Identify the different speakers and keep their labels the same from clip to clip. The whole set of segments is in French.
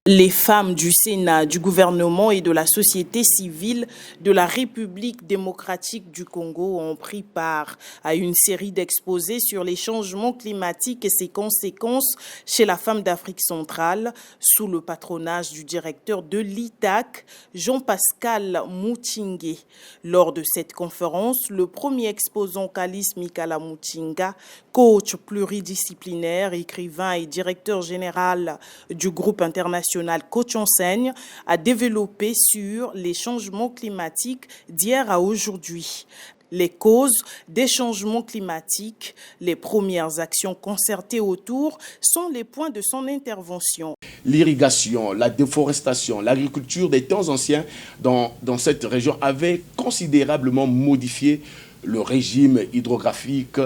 Speaker 1: Les femmes du Sénat, du gouvernement et de la société civile de la République démocratique du Congo ont pris part à une série d'exposés sur les changements climatiques et ses conséquences chez la femme d'Afrique centrale, sous le patronage du directeur de l'ITAC, Jean-Pascal Moutingué. Lors de cette conférence, le premier exposant Calice Mikala Moutinga, coach pluridisciplinaire, écrivain et directeur général du groupe international Coach Enseigne, a développé sur les changements climatiques d'hier à aujourd'hui. Les causes des changements climatiques, les premières actions concertées autour sont les points de son intervention.
Speaker 2: L'irrigation, la déforestation, l'agriculture des temps anciens dans cette région avaient considérablement modifié le régime hydrographique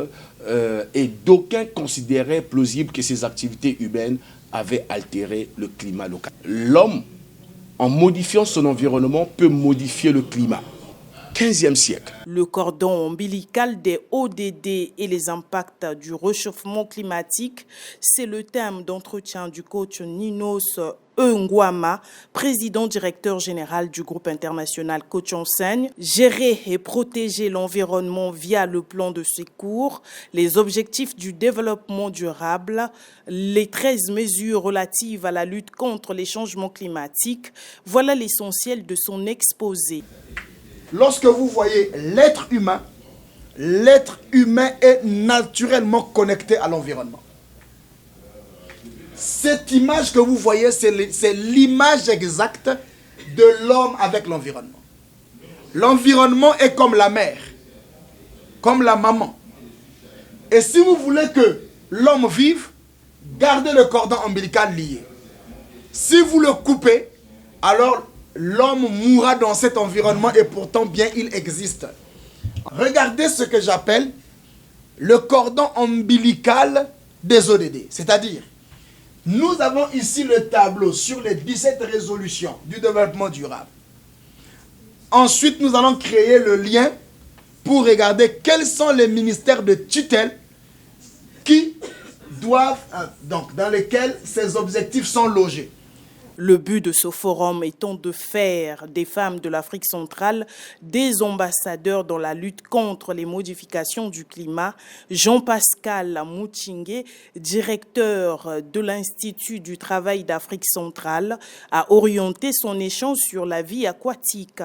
Speaker 2: et d'aucuns considéraient plausible que ces activités humaines avaient altéré le climat local. L'homme, en modifiant son environnement, peut modifier le climat. 15e siècle.
Speaker 1: Le cordon ombilical des ODD et les impacts du réchauffement climatique, c'est le thème d'entretien du coach Ninos Ngwama, président directeur général du groupe international Coach Enseigne. Gérer et protéger l'environnement via le plan de secours, les objectifs du développement durable, les 13 mesures relatives à la lutte contre les changements climatiques, voilà l'essentiel de son exposé.
Speaker 3: Lorsque vous voyez l'être humain est naturellement connecté à l'environnement. Cette image que vous voyez, c'est l'image exacte de l'homme avec l'environnement. L'environnement est comme la mère, comme la maman. Et si vous voulez que l'homme vive, gardez le cordon ombilical lié. Si vous le coupez, alors l'homme mourra dans cet environnement et pourtant bien il existe. Regardez ce que j'appelle le cordon ombilical des ODD. C'est-à-dire, nous avons ici le tableau sur les 17 résolutions du développement durable. Ensuite, nous allons créer le lien pour regarder quels sont les ministères de tutelle qui doivent, dans lesquels ces objectifs sont logés.
Speaker 1: Le but de ce forum étant de faire des femmes de l'Afrique centrale des ambassadeurs dans la lutte contre les modifications du climat. Jean-Pascal Moutingué, directeur de l'Institut du travail d'Afrique centrale, a orienté son échange sur la vie aquatique.